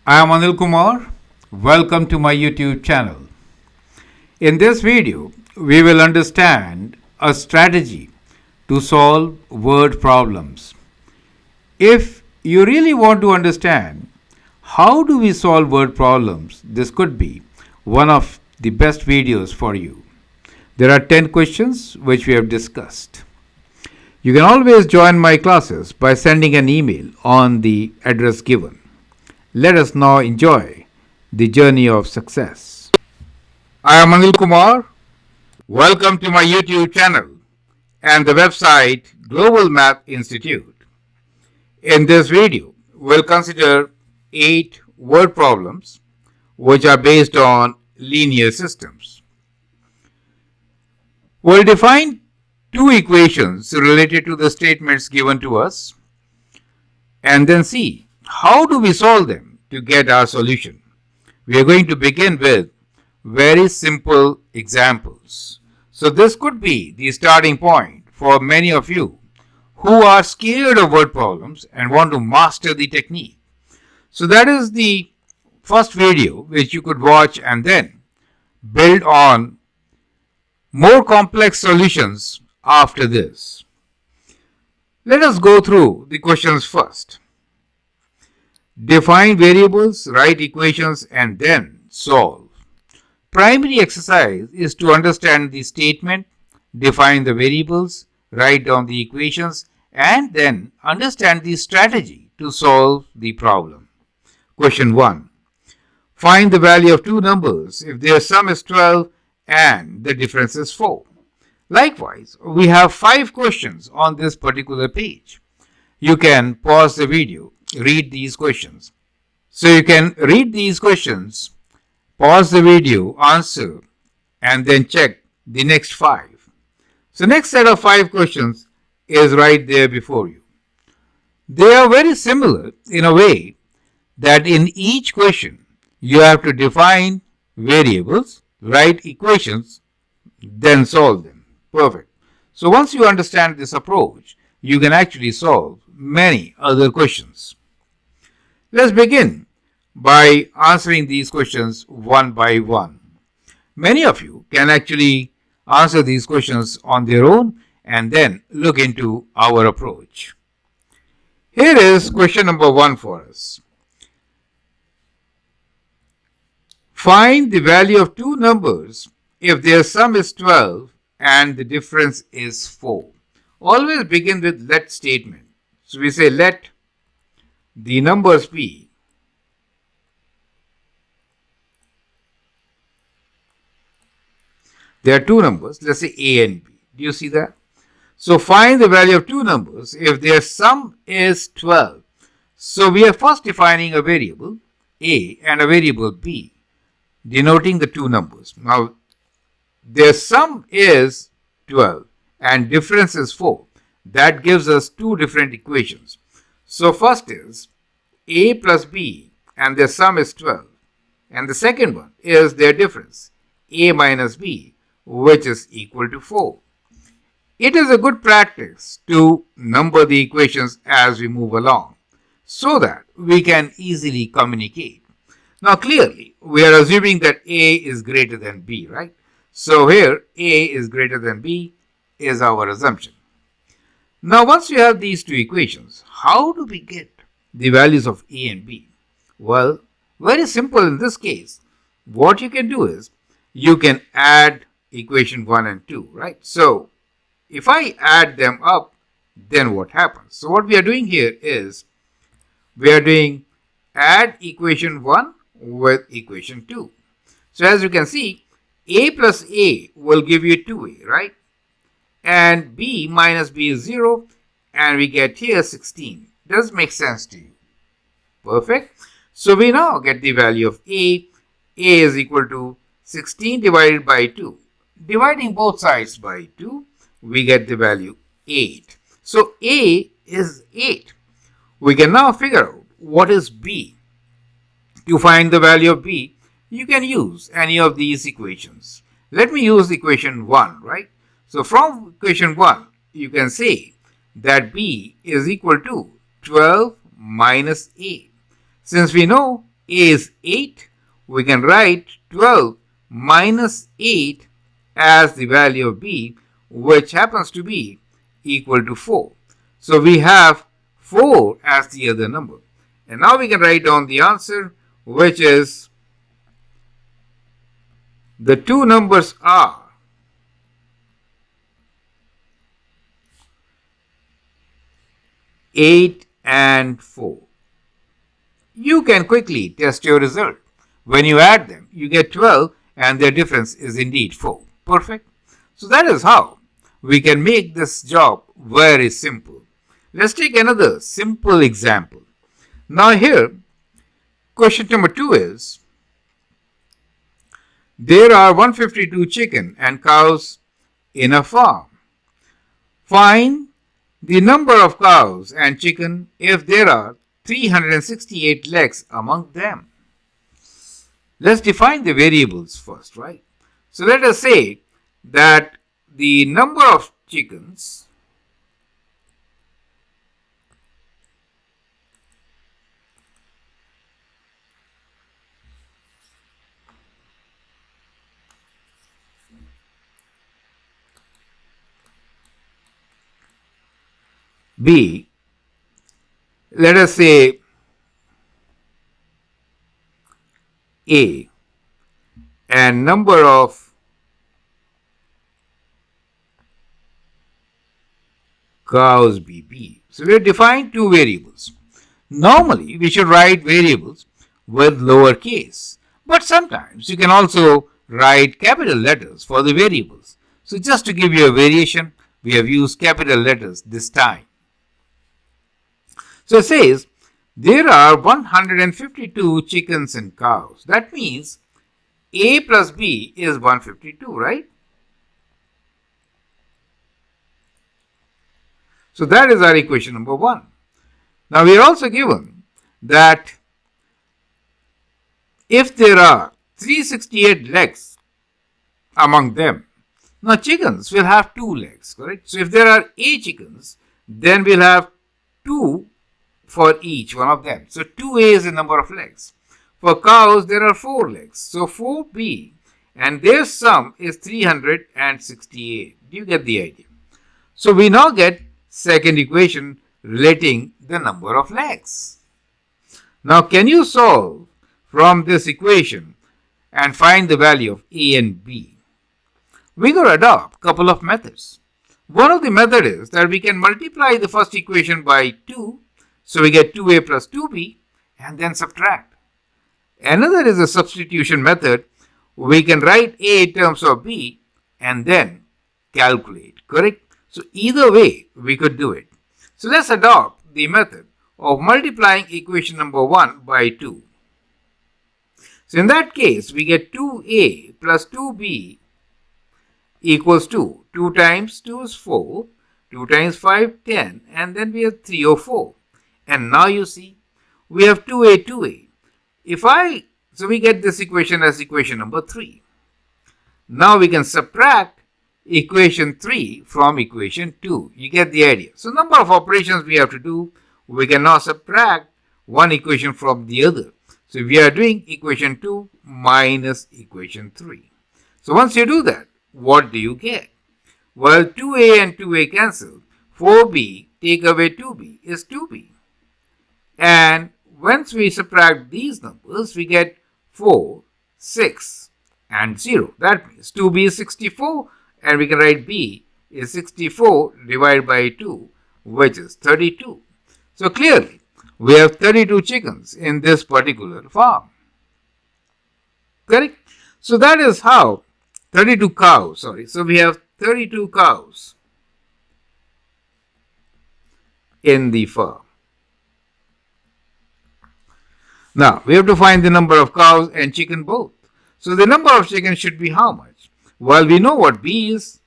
I am Anil Kumar. Welcome to my YouTube channel. In this video, we will understand a strategy to solve word problems. If you really want to understand how do we solve word problems, this could be one of the best videos for you. There are 10 questions which we have discussed. You can always join my classes by sending an email on the address given. Let us now enjoy the journey of success. I am Anil Kumar. Welcome to my YouTube channel and the website Global Math Institute. In this video, we'll consider 8 word problems which are based on linear systems. We'll define 2 equations related to the statements given to us and then see how do we solve them to get our solution. We are going to begin with very simple examples. So this could be the starting point for many of you who are scared of word problems and want to master the technique. So that is the first video which you could watch and then build on more complex solutions after this. Let us go through the questions first. Define variables, write equations, and then solve. Primary exercise is to understand the statement, define the variables, write down the equations, and then understand the strategy to solve the problem. Question 1. Find the value of 2 numbers if their sum is 12 and the difference is 4. Likewise, we have 5 questions on this particular page. You can pause the video, read these questions. So you can read these questions, pause the video, answer, and then check the next 5. So next set of 5 questions is right there before you. They are very similar in a way that in each question you have to define variables, write equations, then solve them. Perfect. So once you understand this approach, you can actually solve many other questions. Let's begin by answering these questions one by one. Many of you can actually answer these questions on their own and then look into our approach. Here is question number 1 for us. Find the value of 2 numbers if their sum is 12 and the difference is 4. Always begin with let statement. So we say let the numbers be there are 2 numbers, let's say A and B. Do you see that? So find the value of 2 numbers if their sum is 12. So we are first defining a variable A and a variable B, denoting the 2 numbers. Now their sum is 12 and difference is 4. That gives us 2 different equations. So first is A plus B and their sum is 12. And the second one is their difference, A minus B, which is equal to 4. It is a good practice to number the equations as we move along so that we can easily communicate. Now clearly, we are assuming that A is greater than B, right? So here, A is greater than B is our assumption. Now once we have these 2 equations, how do we get the values of A and B? Well, very simple in this case. What you can do is, you can add equation 1 and 2, right? So if I add them up, then what happens? So what we are doing here is, we are doing add equation 1 with equation 2. So as you can see, A plus A will give you 2A, right? And B minus B is 0, and we get here 16. Does make sense to you? Perfect. So we now get the value of A. A is equal to 16 divided by 2. Dividing both sides by 2, we get the value 8. So A is 8. We can now figure out what is B. To find the value of B, you can use any of these equations. Let me use equation 1, right? So from equation 1, you can say that B is equal to 12 minus A. Since we know A is 8, we can write 12 minus 8 as the value of B, which happens to be equal to 4. So we have 4 as the other number. And now we can write down the answer, which is the two numbers are 8 and 4. You can quickly test your result. When you add them, you get 12 and their difference is indeed 4. Perfect. So that is how we can make this job very simple. Let's take another simple example. Now here, question number 2 is, there are 152 chicken and cows in a farm. Find the number of cows and chicken if there are 368 legs among them. Let's define the variables first, right? So let us say that the number of chickens be, let us say, A, and number of cows be B. So we have defined two variables. Normally, we should write variables with lowercase, but sometimes you can also write capital letters for the variables. So just to give you a variation, we have used capital letters this time. So it says, there are 152 chickens and cows. That means A plus B is 152, right? So that is our equation number 1. Now we are also given that if there are 368 legs among them, now chickens will have 2 legs, correct? So if there are A chickens, then we'll have 2 for each one of them. So 2A is the number of legs. For cows, there are 4 legs. So 4B, and their sum is 368. Do you get the idea? So we now get second equation relating the number of legs. Now can you solve from this equation and find the value of A and B? We could adopt a couple of methods. One of the methods is that we can multiply the first equation by 2. So we get 2A plus 2B and then subtract. Another is a substitution method. We can write A in terms of B and then calculate, correct? So either way we could do it. So let's adopt the method of multiplying equation number 1 by 2. So in that case we get 2A plus 2B equals 2. 2 times 2 is 4. 2 times 5, 10. And then we have 304. And now you see, we have 2A, 2A. So we get this equation as equation number 3. Now we can subtract equation 3 from equation 2. You get the idea. So number of operations we have to do, we can now subtract one equation from the other. So we are doing equation 2 minus equation 3. So once you do that, what do you get? Well, 2A and 2A cancel. 4B take away 2B is 2B. And once we subtract these numbers, we get 4, 6, and 0. That means 2B is 64, and we can write B is 64 divided by 2, which is 32. So clearly, we have 32 chickens in this particular farm. Correct? So that is how 32 cows, So we have 32 cows in the farm. Now, we have to find the number of cows and chicken both. So the number of chickens should be how much? Well, we know what B is.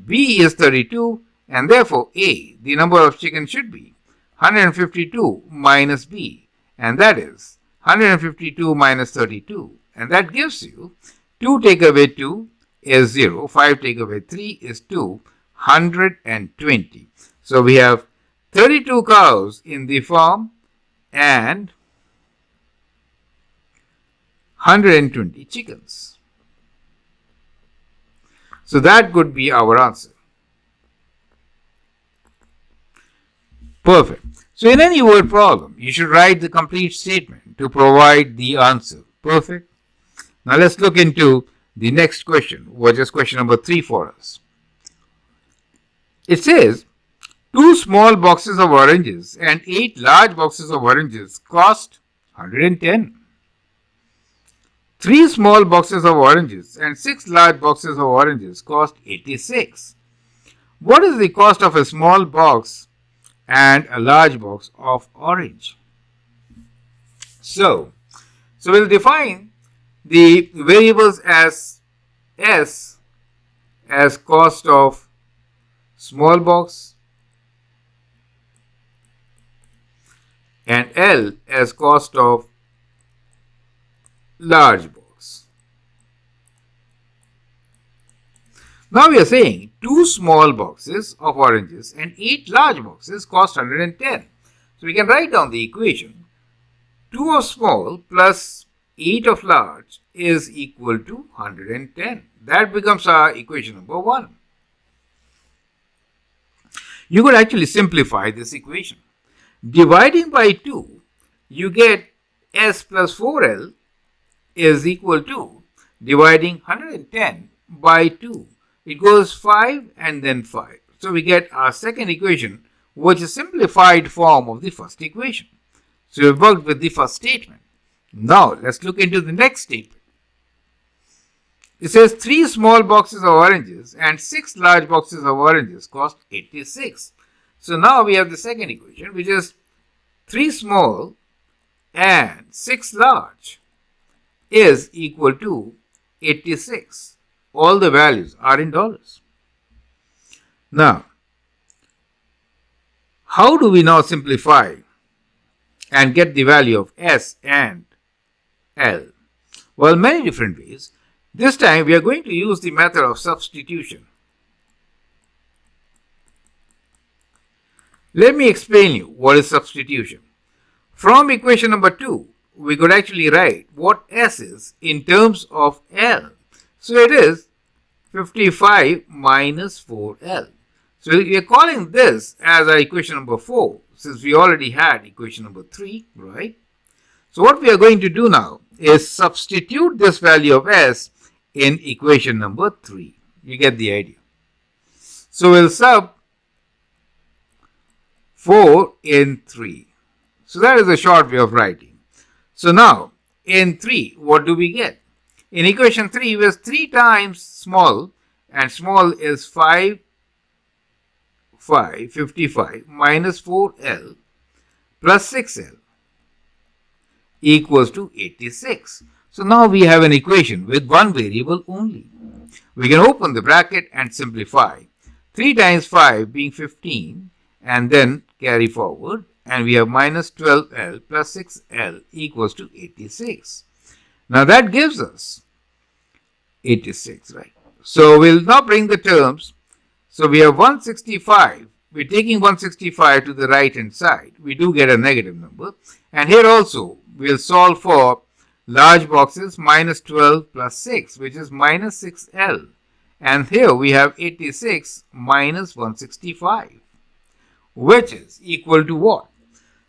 B is 32, and therefore A, the number of chickens should be 152 minus B, and that is 152 minus 32. And that gives you 2 take away 2 is 0, 5 take away 3 is 2, 120. So we have 32 cows in the farm and 120 chickens. So that could be our answer. Perfect. So in any word problem, you should write the complete statement to provide the answer. Perfect. Now let's look into the next question, which is question number 3 for us. It says, 2 small boxes of oranges and 8 large boxes of oranges cost 110. 3 small boxes of oranges and 6 large boxes of oranges cost 86. What is the cost of a small box and a large box of orange? So we'll define the variables as S as cost of small box and L as cost of large box. Now we are saying 2 small boxes of oranges and 8 large boxes cost 110. So we can write down the equation. 2 of small plus 8 of large is equal to 110. That becomes our equation number 1. You could actually simplify this equation. Dividing by 2, you get S plus 4L is equal to dividing 110 by 2. It goes 5 and then 5. So we get our second equation, which is simplified form of the first equation. So we worked with the first statement. Now let's look into the next statement. It says 3 small boxes of oranges and 6 large boxes of oranges cost 86. So now we have the second equation, which is 3 small and 6 large is equal to 86. All the values are in dollars. Now, how do we now simplify and get the value of S and L? Well, many different ways. This time we are going to use the method of substitution. Let me explain you what is substitution. From equation number 2, we could actually write what S is in terms of L. So it is 55 minus 4L. So we are calling this as our equation number 4, since we already had equation number 3, right? So what we are going to do now is substitute this value of S in equation number 3. You get the idea. So we'll sub 4 in 3. So that is a short way of writing. So now in 3, what do we get? In equation 3, we have 3 times small, and small is 55 minus 4L plus 6L equals to 86. So now we have an equation with one variable only. We can open the bracket and simplify. 3 times 5 being 15 and then carry forward, and we have minus 12L plus 6L equals to 86. Now that gives us 86, right? So we'll now bring the terms. So we have 165. We're taking 165 to the right hand side. We do get a negative number. And here also we'll solve for large boxes, minus 12 plus 6, which is minus 6L. And here we have 86 minus 165, which is equal to what?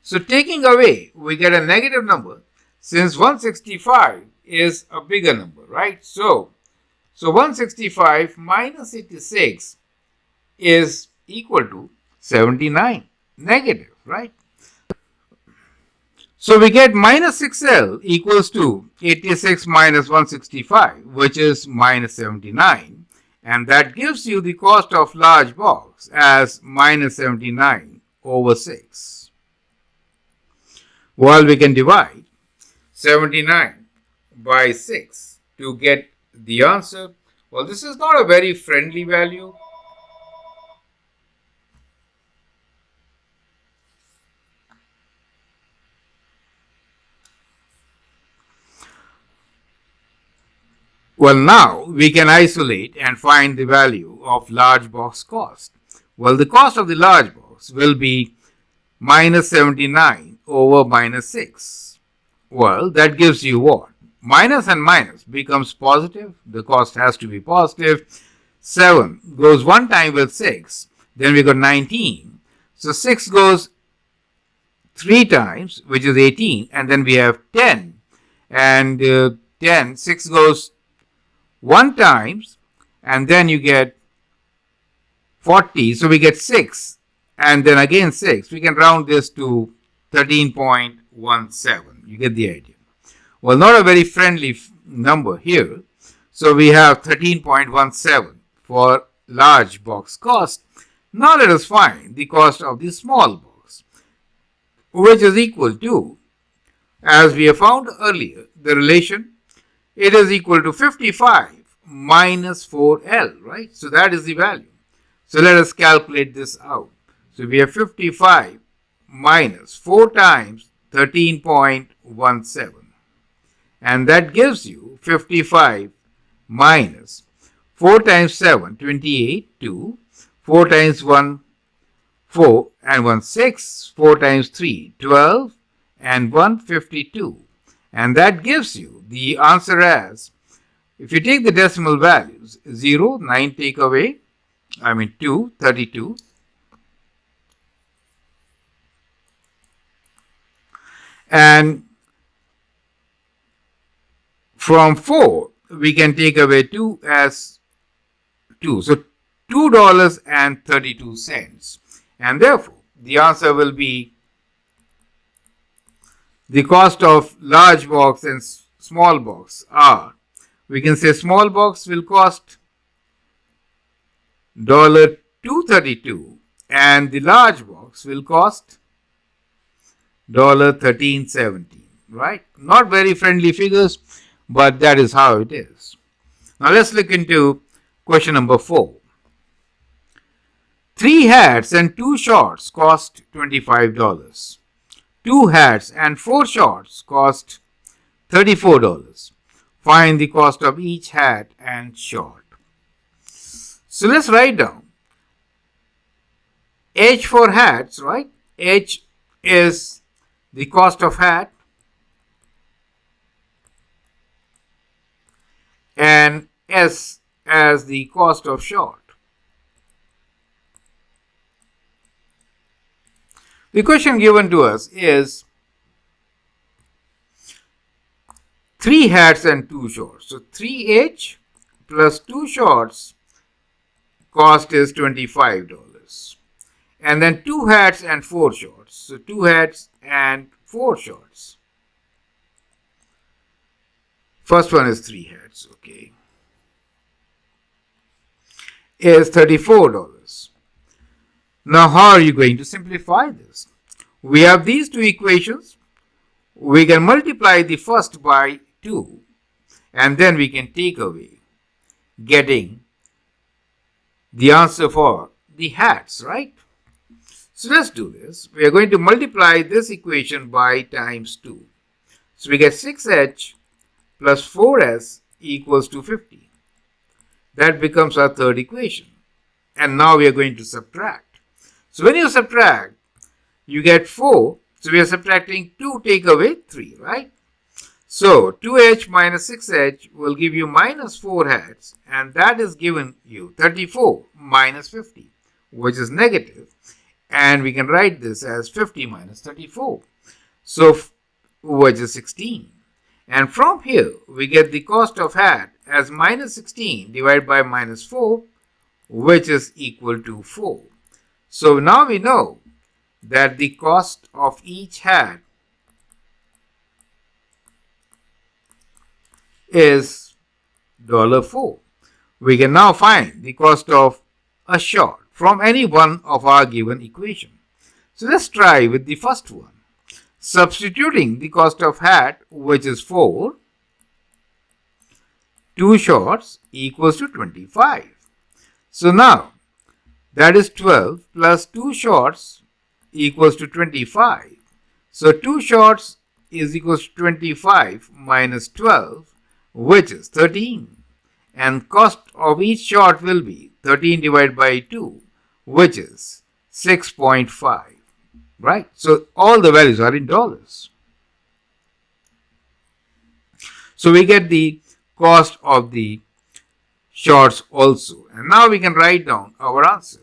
So taking away, we get a negative number, since 165 is a bigger number, right? So 165 minus 86 is equal to 79, negative, right? So we get minus 6L equals to 86 minus 165, which is minus 79. And that gives you the cost of large box as minus 79 over 6. Well, we can divide 79 by 6 to get the answer. Well, this is not a very friendly value. Well, now we can isolate and find the value of large box cost. Well, the cost of the large box will be minus 79 over minus 6. Well, that gives you what? minus and minus becomes positive. The cost has to be positive. 7 goes one time with 6. Then we got 19. So 6 goes 3 times, which is 18. And then we have 10. And 10, 6 goes 1 times. And then you get 40. So we get 6. And then again 6. We can round this to 13.17. You get the idea. Well, not a very friendly number here. So we have 13.17 for large box cost. Now let us find the cost of the small box, which is equal to, as we have found earlier, the relation, it is equal to 55 minus 4L, right? So that is the value. So let us calculate this out. So we have 55 minus 4 times 13.17. And that gives you 55 minus 4 times 7, 28, 2, 4 times 1, 4, and 1, 6, 4 times 3, 12, and 1, 52. And that gives you the answer as, if you take the decimal values, 0, 9 take away, 2, 32. And from 4, we can take away 2 as 2. So $2.32. And therefore, the answer will be the cost of large box and small box are, we can say small box will cost $2.32 and the large box will cost $13.17. Right? Not very friendly figures, but that is how it is. Now let's look into question number 4. 3 hats and 2 shorts cost $25. 2 hats and 4 shorts cost $34. Find the cost of each hat and short. So let's write down H for hats, right? H is the cost of hat and S as the cost of short. The question given to us is 3 hats and 2 shorts. So 3H plus 2 shorts cost is $25. And then 2 hats and 4 shorts. So 2 hats and 4 shorts. First one is 3 hats, okay, is $34. Now, how are you going to simplify this? We have these two equations. We can multiply the first by 2, and then we can take away, getting the answer for the hats, right? So let's do this. We are going to multiply this equation by times 2. So we get 6H plus 4S equals to 50. That becomes our third equation. And now we are going to subtract. So when you subtract, you get 4. So we are subtracting 2, take away 3, right? So 2H minus 6H will give you minus 4 hats. And that is given you 34 minus 50, which is negative. And we can write this as 50 minus 34. So which is 16. And from here, we get the cost of hat as minus 16 divided by minus 4, which is equal to 4. So now we know that the cost of each hat is $4. We can now find the cost of a short from any one of our given equation. So let's try with the first one. Substituting the cost of hat, which is 4, 2 shorts equals to 25. So now that is 12 plus 2 shorts equals to 25. So 2 shorts is equals to 25 minus 12, which is 13. And cost of each short will be 13 divided by 2, which is 6.5. Right? So all the values are in dollars. So we get the cost of the shorts also. And now we can write down our answer.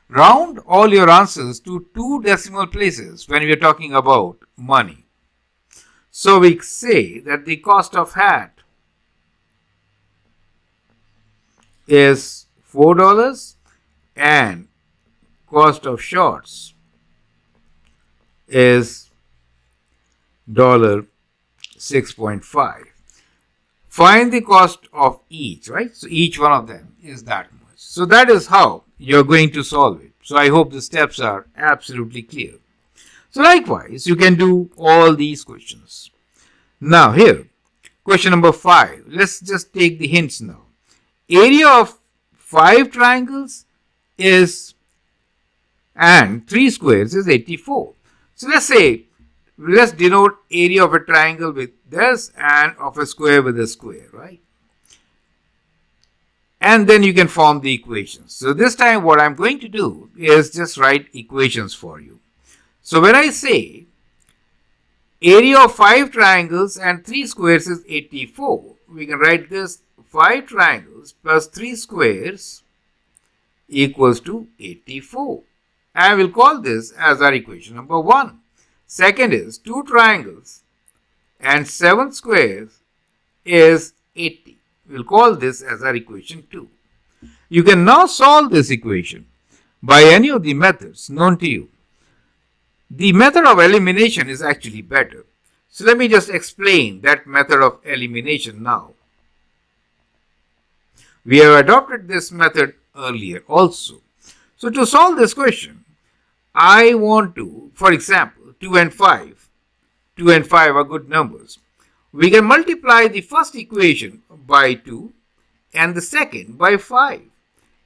Round all your answers to 2 decimal places when we are talking about money. So we say that the cost of hat is $4 and cost of shorts is $6.5. Find the cost of each, right? So each one of them is that much. So that is how you're going to solve it. So I hope the steps are absolutely clear. So likewise, you can do all these questions. Now here, question number 5. Let's just take the hints now. Area of 5 triangles is and 3 squares is 84. So let's denote area of a triangle with this and of a square with a square, right? And then you can form the equations. So this time what I'm going to do is just write equations for you. So when I say area of 5 triangles and 3 squares is 84, we can write this 5 triangles plus 3 squares equals to 84. And we'll call this as our equation number 1. Second is 2 triangles and 7 squares is 80. We'll call this as our equation 2. You can now solve this equation by any of the methods known to you. The method of elimination is actually better. So let me just explain that method of elimination now. We have adopted this method earlier also. So to solve this question, I want to, for example, 2 and 5. 2 and 5 are good numbers. We can multiply the first equation by 2 and the second by 5.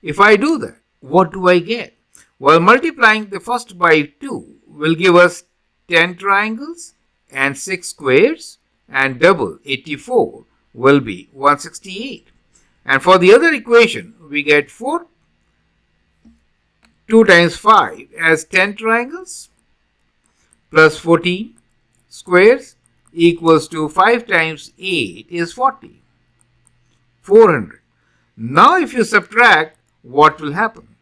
If I do that, what do I get? Well, multiplying the first by 2 will give us 10 triangles and 6 squares, and double 84 will be 168. And for the other equation, we get 2 times 5 as 10 triangles plus 14 squares equals to 5 times 8 is 40. 400. Now if you subtract, what will happen?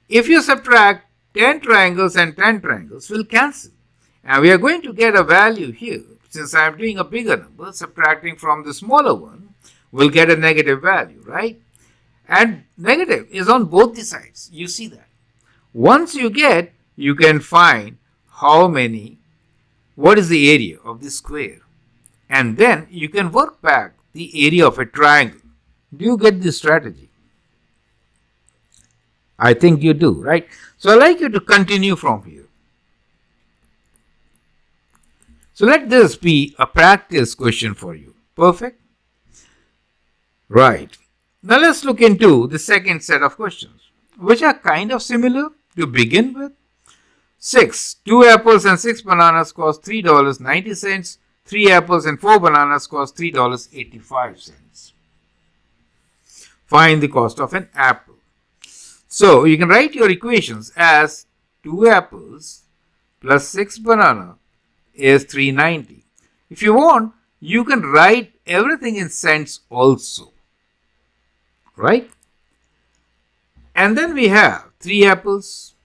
If you subtract 10 triangles and 10 triangles will cancel. And we are going to get a value here. Since I am doing a bigger number, subtracting from the smaller one, we'll get a negative value, right? And negative is on both the sides. You see that. Once you get, you can find what is the area of the square. And then you can work back the area of a triangle. Do you get this strategy? I think you do, right? So I'd like you to continue from here. So let this be a practice question for you. Perfect? Right. Now let's look into the second set of questions, which are kind of similar to begin with. 6. 2 apples and 6 bananas cost $3.90. 3 apples and 4 bananas cost $3.85. Find the cost of an apple. So you can write your equations as 2 apples plus 6 banana is $3.90. If you want, you can write everything in cents also. Right? And then we have 3 apples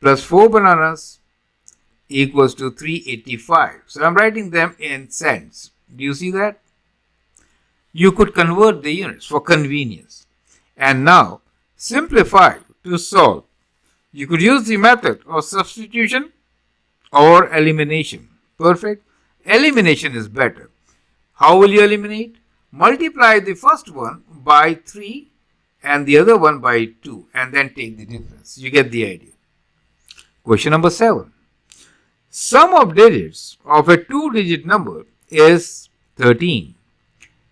plus 4 bananas equals to $3.85. So I'm writing them in cents. Do you see that? You could convert the units for convenience. And now simplify to solve. You could use the method of substitution or elimination. Perfect? Elimination is better. How will you eliminate? Multiply the first one by 3 and the other one by 2 and then take the difference. You get the idea. Question number 7. Sum of digits of a 2-digit number is 13.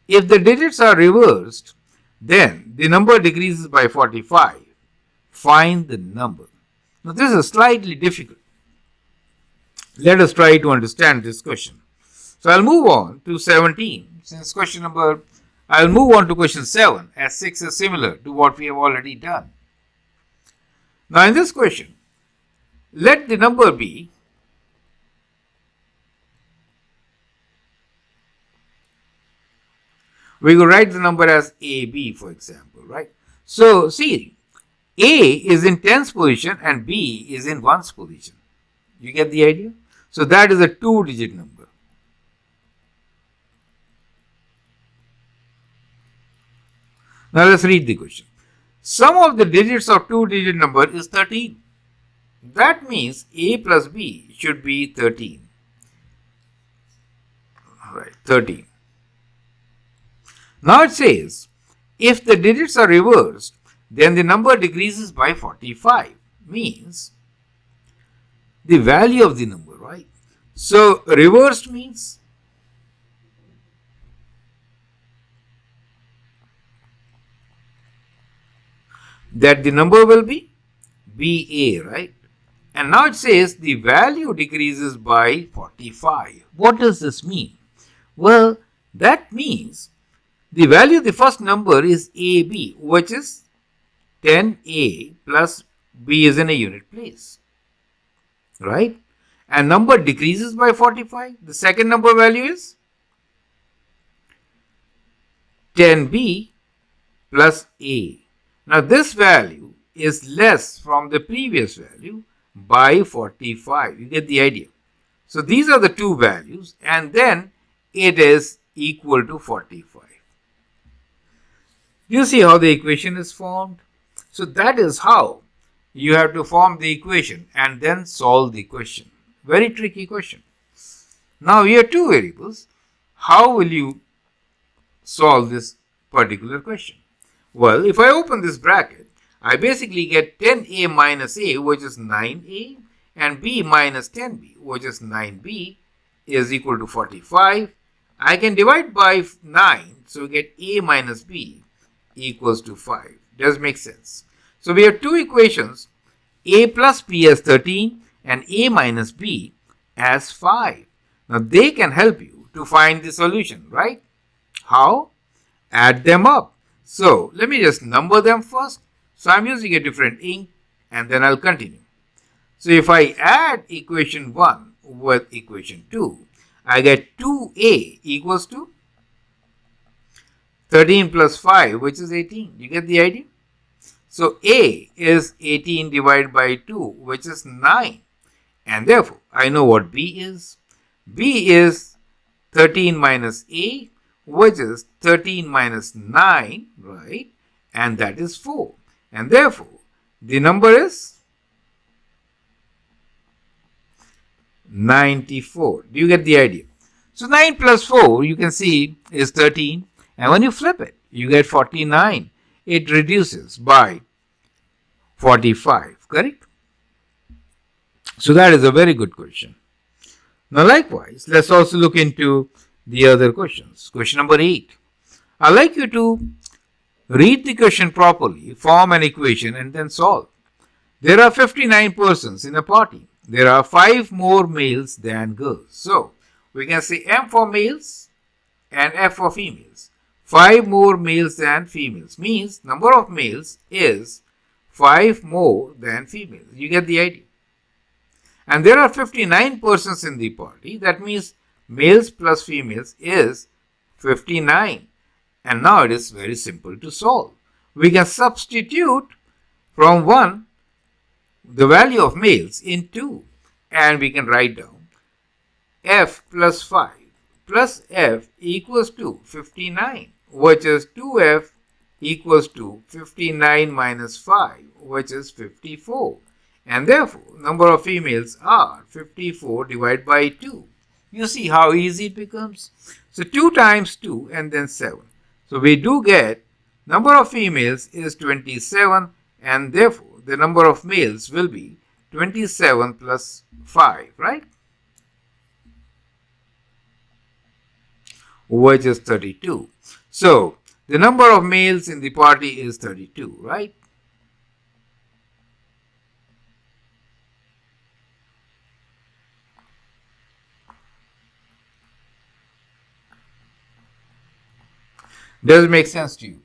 If the digits are reversed, then the number decreases by 45. Find the number. Now this is slightly difficult. Let us try to understand this question. So I'll move on to 17. I'll move on to question 7 as 6 is similar to what we have already done. Now in this question, let the number be We could write the number as AB, for example, right? So, see, A is in tens position and B is in ones position. You get the idea? So, that is a two-digit number. Now, let's read the question. Sum of the digits of two-digit number is 13. That means A plus B should be 13. Right, 13. Now it says, if the digits are reversed, then the number decreases by 45. Means the value of the number, right? So reversed means that the number will be BA, right? And now it says the value decreases by 45. What does this mean? Well, that means the value of the first number is AB, which is 10A plus B is in a unit place, right? And number decreases by 45. The second number value is 10B plus A. Now this value is less from the previous value by 45. You get the idea. So these are the two values and then it is equal to 45. You see how the equation is formed? So that is how you have to form the equation and then solve the question. Very tricky question. Now we have two variables. How will you solve this particular question? Well, if I open this bracket, I basically get 10A minus A, which is 9A, and B minus 10B, which is 9B, is equal to 45. I can divide by 9, so we get A minus B equals to 5. Does make sense? So we have two equations, A plus B as 13 and A minus B as 5. Now they can help you to find the solution, right? How? Add them up. So let me just number them first. So I'm using a different ink and then I'll continue. So if I add equation 1 with equation 2, I get 2A equals to 13 plus 5, which is 18. You get the idea? So A is 18 divided by 2, which is 9. And therefore, I know what B is. B is 13 minus A, which is 13 minus 9, right? And that is 4. And therefore, the number is 94. Do you get the idea? So 9 plus 4, you can see, is 13. And when you flip it, you get 49. It reduces by 45, correct? So that is a very good question. Now likewise, let's also look into the other questions. Question number 8. I'd like you to read the question properly, form an equation and then solve. There are 59 persons in a party. There are 5 more males than girls. So we can say M for males and F for females. 5 more males than females means number of males is 5 more than females. You get the idea. And there are 59 persons in the party. That means males plus females is 59. And now it is very simple to solve. We can substitute from 1 the value of males in 2. And we can write down F plus 5 plus F equals to 59, which is 2F equals to 59 minus 5, which is 54. And therefore, number of females are 54 divided by 2. You see how easy it becomes? So 2 times 2 and then 7. So we do get number of females is 27 and therefore the number of males will be 27 plus 5, right? Which is 32. So the number of males in the party is 32, right? Does it make sense to you?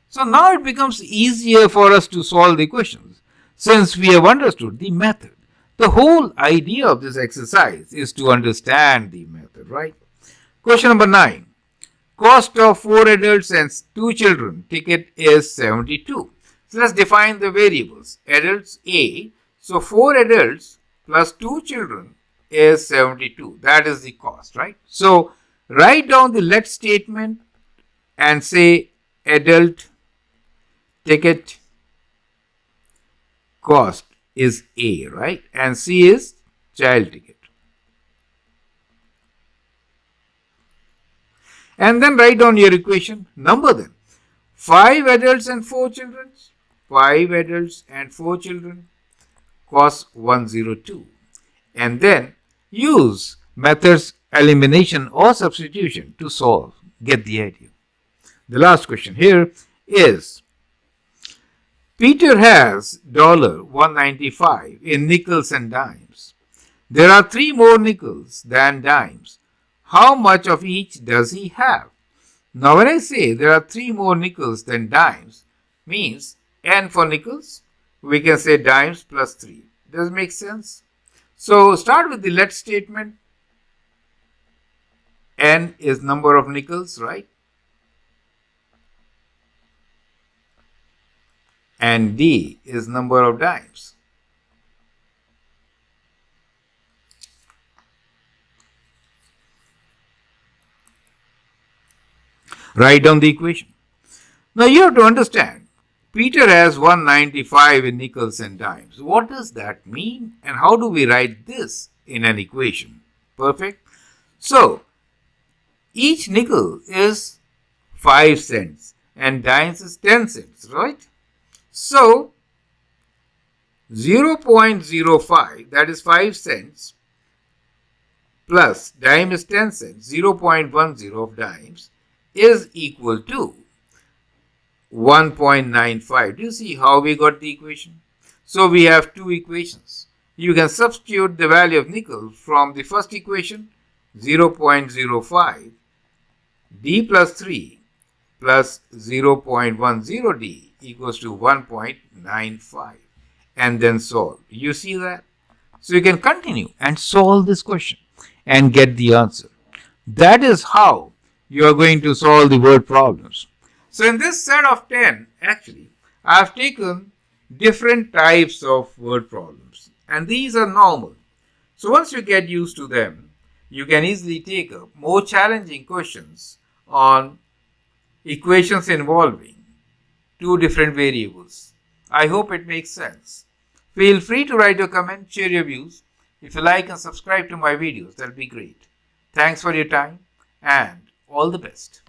So now it becomes easier for us to solve the questions since we have understood the method. The whole idea of this exercise is to understand the method, right? Question number 9. Cost of 4 adults and 2 children ticket is 72. So let's define the variables. Adults A. So 4 adults plus 2 children is 72. That is the cost, right? So write down the let statement and say adult ticket cost is A, right? And C is child ticket. And then write down your equation. Number them. 5 adults and 4 children. 5 adults and 4 children cost 102. And then use methods elimination or substitution to solve. Get the idea. The last question here is Peter has $195 in nickels and dimes. There are 3 more nickels than dimes. How much of each does he have? Now when I say there are 3 more nickels than dimes, means n for nickels, we can say dimes plus 3. Does it make sense? So start with the let statement. N is number of nickels, right? And D is number of dimes. Write down the equation. Now you have to understand, Peter has 195 in nickels and dimes. What does that mean? And how do we write this in an equation? Perfect. So, each nickel is 5 cents and dimes is 10 cents, right? So, 0.05, that is 5 cents, plus dime is 10 cents, 0.10 of dimes is equal to 1.95. Do you see how we got the equation? So we have 2 equations. You can substitute the value of nickel from the first equation, 0.05 d plus 3 plus 0.10 d equals to 1.95, and then solve. You see that? So you can continue and solve this question and get the answer. That is how you are going to solve the word problems. So in this set of 10, actually, I have taken different types of word problems, and these are normal. So once you get used to them, you can easily take up more challenging questions on equations involving 2 different variables. I hope it makes sense. Feel free to write your comment, share your views. If you like and subscribe to my videos, that will be great. Thanks for your time and all the best.